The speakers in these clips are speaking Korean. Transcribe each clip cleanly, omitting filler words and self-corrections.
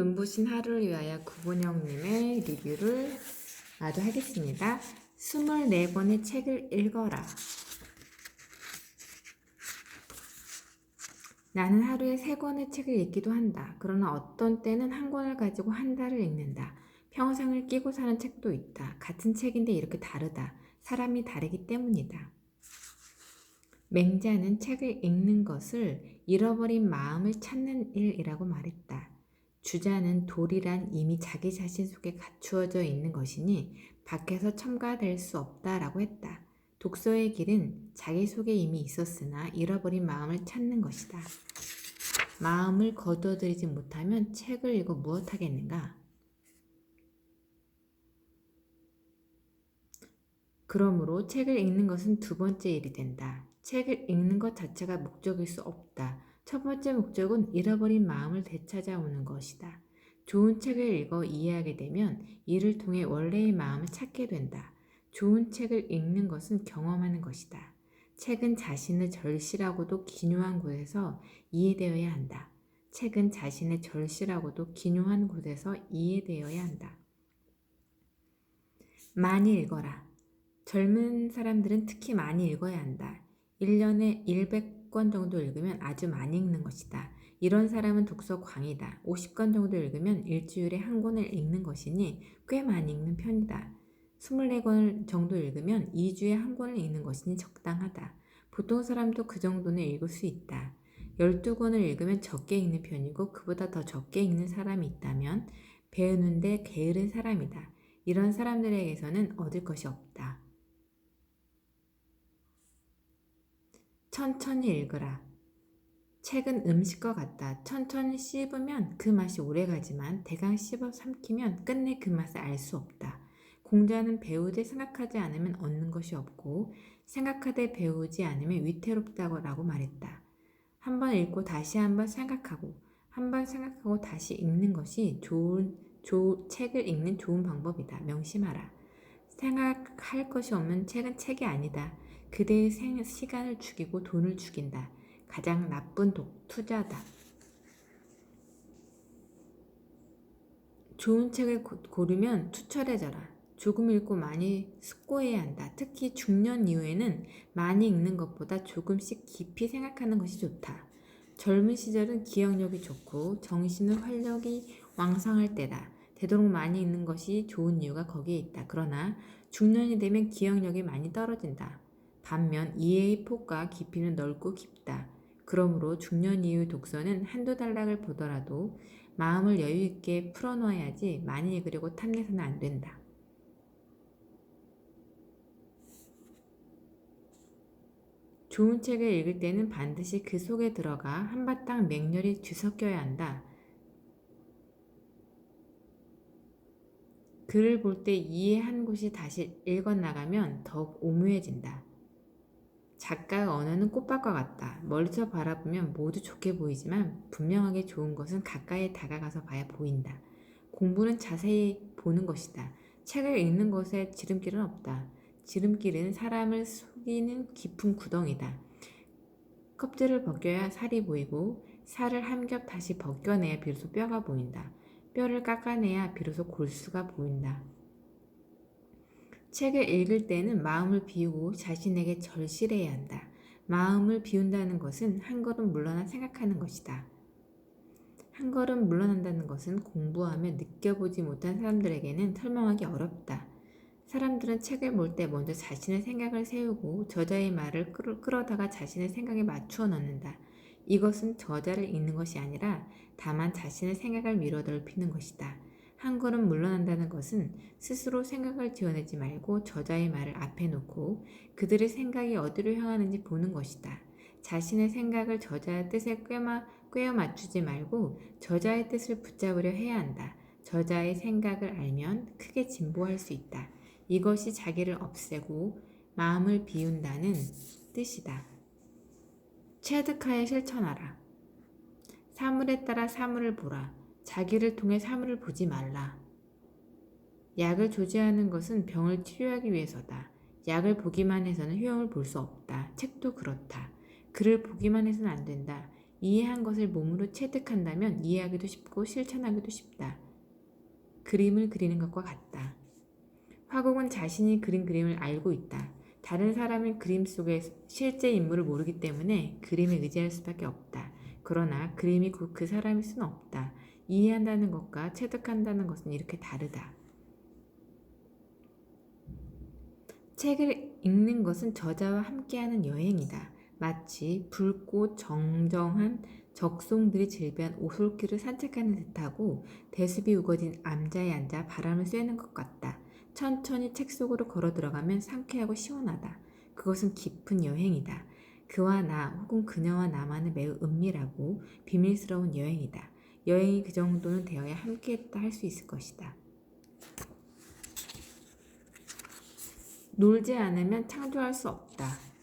눈부신 하루를 위하여 구본영님의 리뷰를 마저 하겠습니다. 24권의 책을 읽어라. 나는 하루에 3권의 책을 읽기도 한다. 그러나 어떤 때는 한 권을 가지고 한 달을 읽는다. 평생을 끼고 사는 책도 있다. 같은 책인데 이렇게 다르다. 사람이 다르기 때문이다. 맹자는 책을 읽는 것을 잃어버린 마음을 찾는 일이라고 말했다. 주자는 도리란 이미 자기 자신 속에 갖추어져 있는 것이니 밖에서 첨가될 수 없다라고 했다. 독서의 길은 자기 속에 이미 있었으나 잃어버린 마음을 찾는 것이다. 마음을 거두어들이지 못하면 책을 읽어 무엇하겠는가? 그러므로 책을 읽는 것은 두 번째 일이 된다. 책을 읽는 것 자체가 목적일 수 없다. 첫 번째 목적은 잃어버린 마음을 되찾아오는 것이다. 좋은 책을 읽어 이해하게 되면 이를 통해 원래의 마음을 찾게 된다. 좋은 책을 읽는 것은 경험하는 것이다. 책은 자신을 절실하고도 기묘한 곳에서 이해되어야 한다. 책은 자신의 절실하고도 기묘한 곳에서 이해되어야 한다. 많이 읽어라. 젊은 사람들은 특히 많이 읽어야 한다. 1년에 100권 정도 읽으면 아주 많이 읽는 것이다. 이런 사람은 독서광이다. 50권 정도 읽으면 일주일에 한 권을 읽는 것이니 꽤 많이 읽는 편이다. 24권 정도 읽으면 2주에 한 권을 읽는 것이니 적당하다. 보통 사람도 그 정도는 읽을 수 있다. 12권을 읽으면 적게 읽는 편이고 그보다 더 적게 읽는 사람이 있다면 배우는데 게으른 사람이다. 이런 사람들에게서는 얻을 것이 없다. 천천히 읽으라. 책은 음식과 같다. 천천히 씹으면 그 맛이 오래가지만 대강 씹어 삼키면 끝내 그 맛을 알 수 없다. 공자는 배우되 생각하지 않으면 얻는 것이 없고 생각하되 배우지 않으면 위태롭다고 말했다. 한번 읽고 다시 한번 생각하고 한번 생각하고 다시 읽는 것이 책을 읽는 좋은 방법이다. 명심하라. 생각할 것이 없는 책은 책이 아니다. 그대의 시간을 죽이고 돈을 죽인다. 가장 나쁜 투자다. 좋은 책을 고르면 투철해져라. 조금 읽고 많이 숙고해야 한다. 특히 중년 이후에는 많이 읽는 것보다 조금씩 깊이 생각하는 것이 좋다. 젊은 시절은 기억력이 좋고 정신은 활력이 왕성할 때다. 되도록 많이 읽는 것이 좋은 이유가 거기에 있다. 그러나 중년이 되면 기억력이 많이 떨어진다. 반면 이해의 폭과 깊이는 넓고 깊다. 그러므로 중년 이후 독서는 한두 단락을 보더라도 마음을 여유있게 풀어놓아야지 많이 읽으려고 탐내서는 안 된다. 좋은 책을 읽을 때는 반드시 그 속에 들어가 한바탕 맹렬히 뒤섞여야 한다. 글을 볼 때 이해한 곳이 다시 읽어나가면 더욱 오묘해진다. 작가의 언어는 꽃밭과 같다. 멀리서 바라보면 모두 좋게 보이지만 분명하게 좋은 것은 가까이 다가가서 봐야 보인다. 공부는 자세히 보는 것이다. 책을 읽는 것에 지름길은 없다. 지름길은 사람을 속이는 깊은 구덩이다. 껍질을 벗겨야 살이 보이고 살을 한 겹 다시 벗겨내야 비로소 뼈가 보인다. 뼈를 깎아내야 비로소 골수가 보인다. 책을 읽을 때는 마음을 비우고 자신에게 절실해야 한다. 마음을 비운다는 것은 한 걸음 물러나 생각하는 것이다. 한 걸음 물러난다는 것은 공부하며 느껴보지 못한 사람들에게는 설명하기 어렵다. 사람들은 책을 볼 때 먼저 자신의 생각을 세우고 저자의 말을 끌어다가 자신의 생각에 맞추어 넣는다. 이것은 저자를 읽는 것이 아니라 다만 자신의 생각을 밀어넓히는 것이다. 한 걸음 물러난다는 것은 스스로 생각을 지어내지 말고 저자의 말을 앞에 놓고 그들의 생각이 어디로 향하는지 보는 것이다. 자신의 생각을 저자의 뜻에 꿰어 맞추지 말고 저자의 뜻을 붙잡으려 해야 한다. 저자의 생각을 알면 크게 진보할 수 있다. 이것이 자기를 없애고 마음을 비운다는 뜻이다. 체득하여 실천하라. 사물에 따라 사물을 보라. 자기를 통해 사물을 보지 말라. 약을 조제하는 것은 병을 치료하기 위해서다. 약을 보기만 해서는 효용을 볼 수 없다. 책도 그렇다. 글을 보기만 해서는 안 된다. 이해한 것을 몸으로 체득한다면 이해하기도 쉽고 실천하기도 쉽다. 그림을 그리는 것과 같다. 화국은 자신이 그린 그림을 알고 있다. 다른 사람의 그림 속의 실제 인물을 모르기 때문에 그림에 의지할 수밖에 없다. 그러나 그림이 곧 그 사람일 수는 없다. 이해한다는 것과 체득한다는 것은 이렇게 다르다. 책을 읽는 것은 저자와 함께하는 여행이다. 마치 붉고 정정한 적송들이 질비한 오솔길을 산책하는 듯하고 대숲이 우거진 암자에 앉아 바람을 쐬는 것 같다. 천천히 책 속으로 걸어 들어가면 상쾌하고 시원하다. 그것은 깊은 여행이다. 그와 나 혹은 그녀와 나만은 매우 은밀하고 비밀스러운 여행이다. 여행이 그 정도는 되어야 함께했다 할 수 있을 것이다. 놀지 않으면 창조할 수 없다.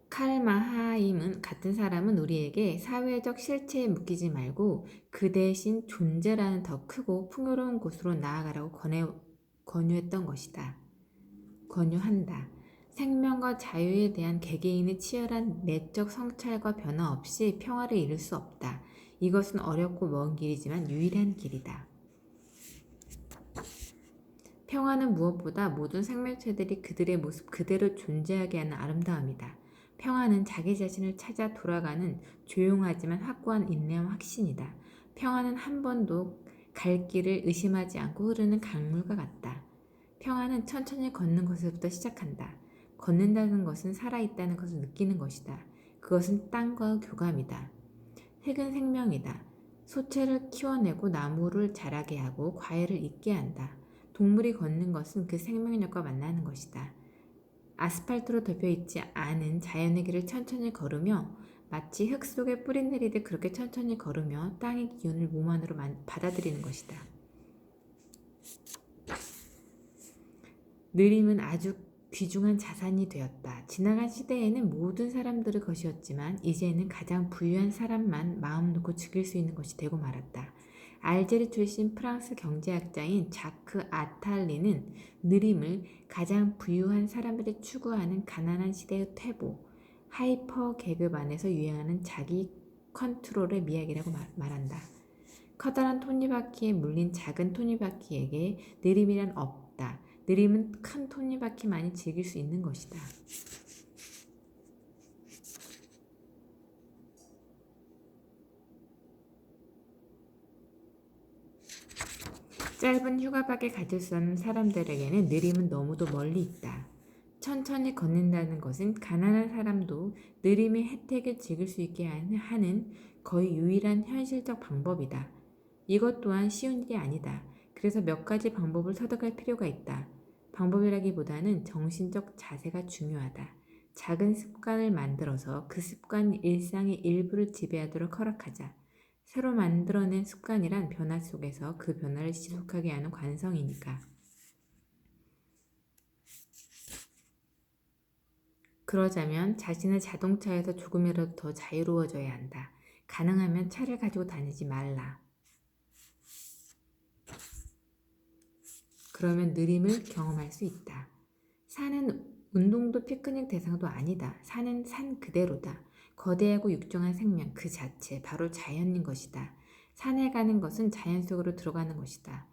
칼마하임은 같은 사람은 우리에게 사회적 실체에 묶이지 말고 그 대신 존재라는 더 크고 풍요로운 곳으로 나아가라고 권유했던 것이다. 권유한다. 생명과 자유에 대한 개개인의 치열한 내적 성찰과 변화 없이 평화를 이룰 수 없다. 이것은 어렵고 먼 길이지만 유일한 길이다. 평화는 무엇보다 모든 생명체들이 그들의 모습 그대로 존재하게 하는 아름다움이다. 평화는 자기 자신을 찾아 돌아가는 조용하지만 확고한 인내와 확신이다. 평화는 한 번도 갈 길을 의심하지 않고 흐르는 강물과 같다. 평화는 천천히 걷는 것에서부터 시작한다. 걷는다는 것은 살아있다는 것을 느끼는 것이다. 그것은 땅과 교감이다. 색은 생명이다. 소채를 키워내고 나무를 자라게 하고 과일을 익게 한다. 동물이 걷는 것은 그 생명력과 만나는 것이다. 아스팔트로 덮여있지 않은 자연의 길을 천천히 걸으며 마치 흙 속에 뿌리 내리듯 그렇게 천천히 걸으며 땅의 기운을 몸 안으로 받아들이는 것이다. 느림은 아주 귀중한 자산이 되었다. 지나간 시대에는 모든 사람들의 것이었지만 이제는 가장 부유한 사람만 마음 놓고 즐길 수 있는 것이 되고 말았다. 알제리 출신 프랑스 경제학자인 자크 아탈리는 느림을 가장 부유한 사람들이 추구하는 가난한 시대의 퇴보, 하이퍼 계급 안에서 유행하는 자기 컨트롤의 미학이라고 말한다. 커다란 톱니바퀴에 물린 작은 톱니바퀴에게 느림이란 없다. 느림은 큰 톱니바퀴만이 즐길 수 있는 것이다. 짧은 휴가밖에 가질 수 없는 사람들에게는 느림은 너무도 멀리 있다. 천천히 걷는다는 것은 가난한 사람도 느림의 혜택을 즐길 수 있게 하는 거의 유일한 현실적 방법이다. 이것 또한 쉬운 일이 아니다. 그래서 몇 가지 방법을 터득할 필요가 있다. 방법이라기보다는 정신적 자세가 중요하다. 작은 습관을 만들어서 그 습관 일상의 일부를 지배하도록 허락하자. 새로 만들어낸 습관이란 변화 속에서 그 변화를 지속하게 하는 관성이니까. 그러자면 자신의 자동차에서 조금이라도 더 자유로워져야 한다. 가능하면 차를 가지고 다니지 말라. 그러면 느림을 경험할 수 있다. 산은 운동도 피크닉 대상도 아니다. 산은 산 그대로다. 거대하고 육중한 생명 그 자체, 바로 자연인 것이다. 산에 가는 것은 자연 속으로 들어가는 것이다.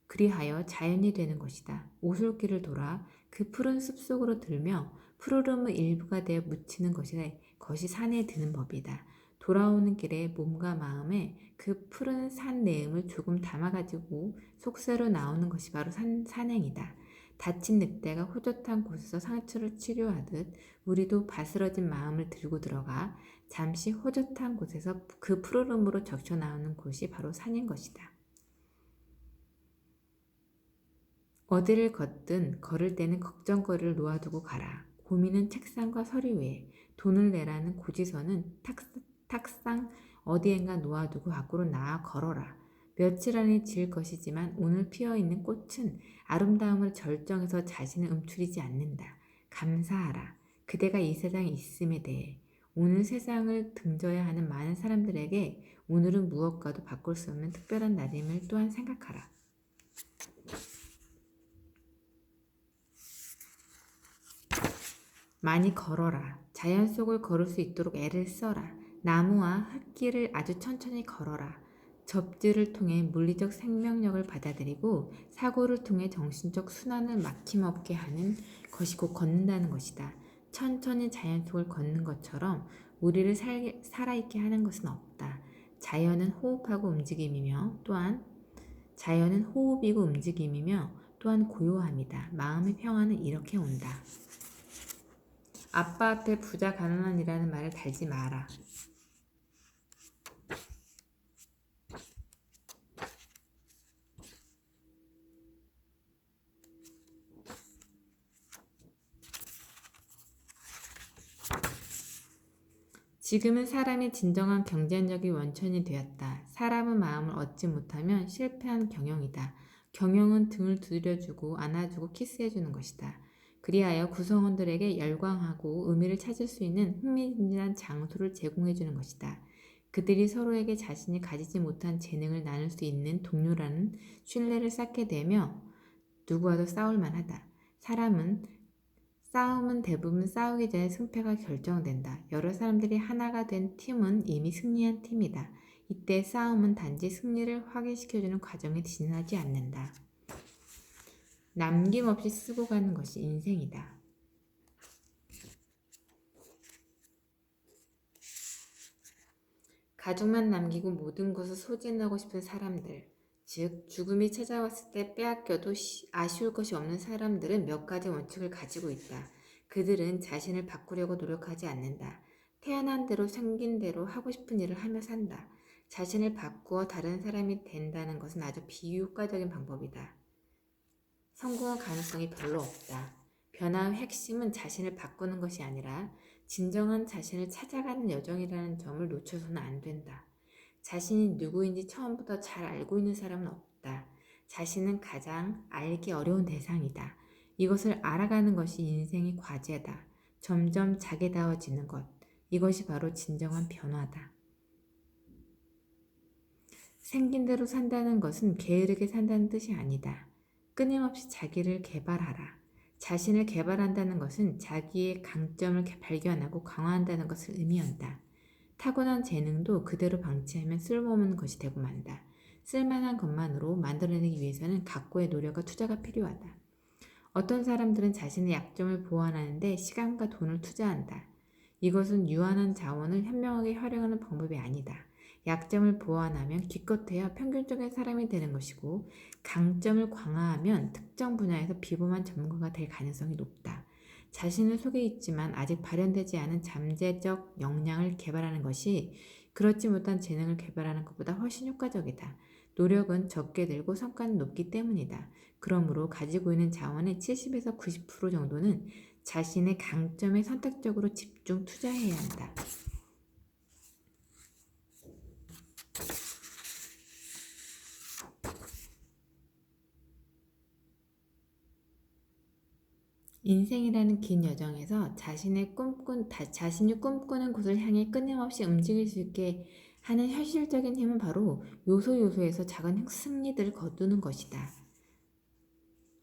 그리하여 자연이 되는 것이다. 오솔길을 돌아 그 푸른 숲속으로 들며 푸르름의 일부가 되어 묻히는 것이 산에 드는 법이다. 돌아오는 길에 몸과 마음에 그 푸른 산 내음을 조금 담아가지고 속세로 나오는 것이 바로 산행이다. 다친 늑대가 호젓한 곳에서 상처를 치료하듯 우리도 바스러진 마음을 들고 들어가 잠시 호젓한 곳에서 그 푸르름으로 적셔 나오는 곳이 바로 산인 것이다. 어디를 걷든 걸을 때는 걱정거리를 놓아두고 가라. 고민은 책상과 서류 위에, 돈을 내라는 고지서는 탁상 어디엔가 놓아두고 밖으로 나아 걸어라. 며칠 안에 질 것이지만 오늘 피어있는 꽃은 아름다움을 절정해서 자신을 움츠리지 않는다. 감사하라. 그대가 이 세상에 있음에 대해. 오늘 세상을 등져야 하는 많은 사람들에게 오늘은 무엇과도 바꿀 수 없는 특별한 날임을 또한 생각하라. 많이 걸어라. 자연 속을 걸을 수 있도록 애를 써라. 나무와 흙길을 아주 천천히 걸어라. 접지를 통해 물리적 생명력을 받아들이고 사고를 통해 정신적 순환을 막힘없게 하는 것이 곧 걷는다는 것이다. 천천히 자연 속을 걷는 것처럼 우리를 살아있게 하는 것은 없다. 자연은 호흡하고 움직임이며 자연은 호흡이고 움직임이며 또한 고요함이다. 마음의 평화는 이렇게 온다. 아빠 앞에 부자 가난한이라는 말을 달지 마라. 지금은 사람이 진정한 경쟁력이 원천이 되었다. 사람은 마음을 얻지 못하면 실패한 경영이다. 경영은 등을 두드려주고 안아주고 키스해주는 것이다. 그리하여 구성원들에게 열광하고 의미를 찾을 수 있는 흥미진진한 장소를 제공해주는 것이다. 그들이 서로에게 자신이 가지지 못한 재능을 나눌 수 있는 동료라는 신뢰를 쌓게 되며 누구와도 싸울 만하다. 싸움은 대부분 싸우기 전에 승패가 결정된다. 여러 사람들이 하나가 된 팀은 이미 승리한 팀이다. 이때 싸움은 단지 승리를 확인시켜주는 과정에 지나지 않는다. 남김없이 쓰고 가는 것이 인생이다. 가족만 남기고 모든 것을 소진하고 싶은 사람들, 즉 죽음이 찾아왔을 때 빼앗겨도 아쉬울 것이 없는 사람들은 몇 가지 원칙을 가지고 있다. 그들은 자신을 바꾸려고 노력하지 않는다. 태어난 대로 생긴 대로 하고 싶은 일을 하며 산다. 자신을 바꾸어 다른 사람이 된다는 것은 아주 비효과적인 방법이다. 성공할 가능성이 별로 없다. 변화의 핵심은 자신을 바꾸는 것이 아니라 진정한 자신을 찾아가는 여정이라는 점을 놓쳐서는 안 된다. 자신이 누구인지 처음부터 잘 알고 있는 사람은 없다. 자신은 가장 알기 어려운 대상이다. 이것을 알아가는 것이 인생의 과제다. 점점 자기다워지는 것. 이것이 바로 진정한 변화다. 생긴 대로 산다는 것은 게으르게 산다는 뜻이 아니다. 끊임없이 자기를 개발하라. 자신을 개발한다는 것은 자기의 강점을 발견하고 강화한다는 것을 의미한다. 타고난 재능도 그대로 방치하면 쓸모없는 것이 되고 만다. 쓸만한 것만으로 만들어내기 위해서는 각고의 노력과 투자가 필요하다. 어떤 사람들은 자신의 약점을 보완하는 데 시간과 돈을 투자한다. 이것은 유한한 자원을 현명하게 활용하는 방법이 아니다. 약점을 보완하면 기껏해야 평균적인 사람이 되는 것이고 강점을 강화하면 특정 분야에서 비범한 전문가가 될 가능성이 높다. 자신은 속에 있지만 아직 발현되지 않은 잠재적 역량을 개발하는 것이 그렇지 못한 재능을 개발하는 것보다 훨씬 효과적이다. 노력은 적게 들고 성과는 높기 때문이다. 그러므로 가지고 있는 자원의 70에서 90% 정도는 자신의 강점에 선택적으로 집중 투자해야 한다. 인생이라는 긴 여정에서 자신이 꿈꾸는 곳을 향해 끊임없이 움직일 수 있게 하는 현실적인 힘은 바로 요소에서 작은 승리들을 거두는 것이다.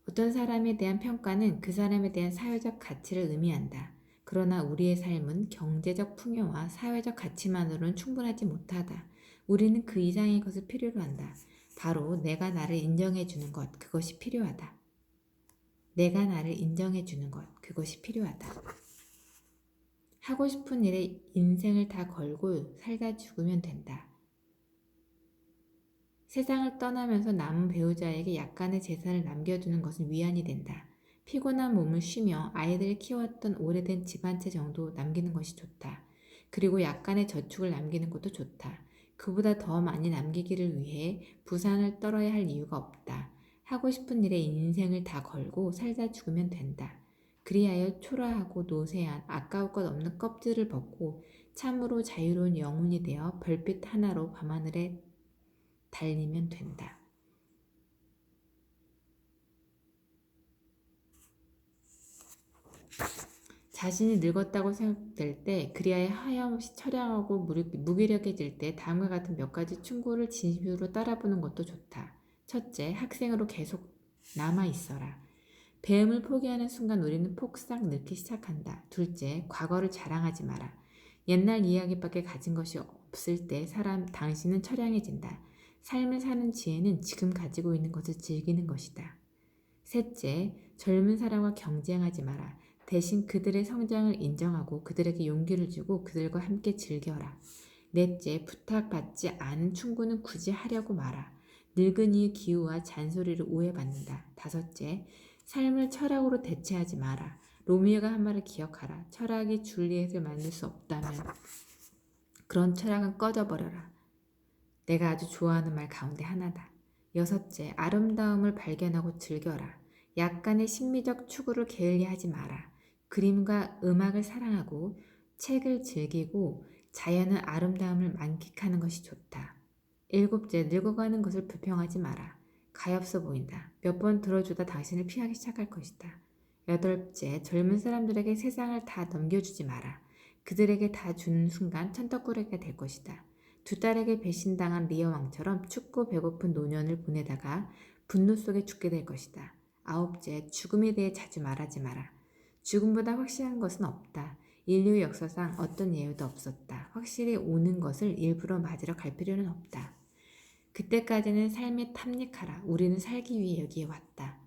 어떤 사람에 대한 평가는 그 사람에 대한 사회적 가치를 의미한다. 그러나 우리의 삶은 경제적 풍요와 사회적 가치만으로는 충분하지 못하다. 우리는 그 이상의 것을 필요로 한다. 바로 내가 나를 인정해주는 것, 그것이 필요하다. 내가 나를 인정해주는 것, 그것이 필요하다. 하고 싶은 일에 인생을 다 걸고 살다 죽으면 된다. 세상을 떠나면서 남은 배우자에게 약간의 재산을 남겨두는 것은 위안이 된다. 피곤한 몸을 쉬며 아이들을 키웠던 오래된 집 한 채 정도 남기는 것이 좋다. 그리고 약간의 저축을 남기는 것도 좋다. 그보다 더 많이 남기기를 위해 부산을 떨어야 할 이유가 없다. 하고 싶은 일에 인생을 다 걸고 살다 죽으면 된다. 그리하여 초라하고 노쇠한 아까울 것 없는 껍질을 벗고 참으로 자유로운 영혼이 되어 별빛 하나로 밤하늘에 달리면 된다. 자신이 늙었다고 생각될 때, 그리하여 하염없이 처량하고 무기력해질 때 다음과 같은 몇 가지 충고를 진심으로 따라보는 것도 좋다. 첫째, 학생으로 계속 남아 있어라. 배움을 포기하는 순간 우리는 폭삭 늙기 시작한다. 둘째, 과거를 자랑하지 마라. 옛날 이야기밖에 가진 것이 없을 때 당신은 처량해진다. 삶을 사는 지혜는 지금 가지고 있는 것을 즐기는 것이다. 셋째, 젊은 사람과 경쟁하지 마라. 대신 그들의 성장을 인정하고 그들에게 용기를 주고 그들과 함께 즐겨라. 넷째, 부탁받지 않은 충고는 굳이 하려고 마라. 늙은이의 기우와 잔소리를 오해받는다. 다섯째, 삶을 철학으로 대체하지 마라. 로미오가 한 말을 기억하라. 철학이 줄리엣을 만들 수 없다면 그런 철학은 꺼져버려라. 내가 아주 좋아하는 말 가운데 하나다. 여섯째, 아름다움을 발견하고 즐겨라. 약간의 심미적 추구를 게을리하지 마라. 그림과 음악을 사랑하고 책을 즐기고 자연의 아름다움을 만끽하는 것이 좋다. 일곱째, 늙어가는 것을 불평하지 마라. 가엾어 보인다. 몇 번 들어주다 당신을 피하기 시작할 것이다. 여덟째, 젊은 사람들에게 세상을 다 넘겨주지 마라. 그들에게 다 주는 순간 천덕꾸러기가 될 것이다. 두 딸에게 배신당한 리어 왕처럼 춥고 배고픈 노년을 보내다가 분노 속에 죽게 될 것이다. 아홉째, 죽음에 대해 자주 말하지 마라. 죽음보다 확실한 것은 없다. 인류 역사상 어떤 예외도 없었다. 확실히 오는 것을 일부러 맞으러 갈 필요는 없다. 그때까지는 삶에 탐닉하라. 우리는 살기 위해 여기에 왔다.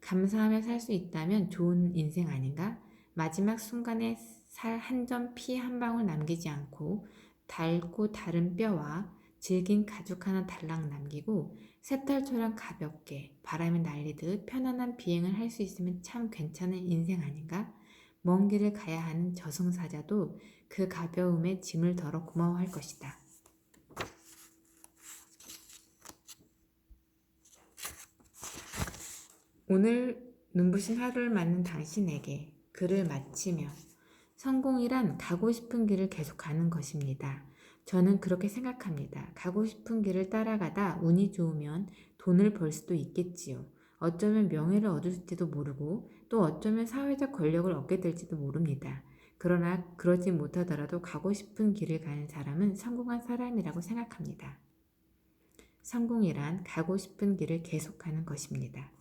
감사하며 살 수 있다면 좋은 인생 아닌가? 마지막 순간에 살 한 점 피 한 방울 남기지 않고 달고 다른 뼈와 질긴 가죽 하나 달랑 남기고 새털처럼 가볍게 바람이 날리듯 편안한 비행을 할 수 있으면 참 괜찮은 인생 아닌가? 먼 길을 가야 하는 저승사자도 그 가벼움에 짐을 덜어 고마워할 것이다. 오늘 눈부신 하루를 맞는 당신에게 글을 마치며 성공이란 가고 싶은 길을 계속 가는 것입니다. 저는 그렇게 생각합니다. 가고 싶은 길을 따라가다 운이 좋으면 돈을 벌 수도 있겠지요. 어쩌면 명예를 얻을지도 모르고 또 어쩌면 사회적 권력을 얻게 될지도 모릅니다. 그러나 그러지 못하더라도 가고 싶은 길을 가는 사람은 성공한 사람이라고 생각합니다. 성공이란 가고 싶은 길을 계속하는 것입니다.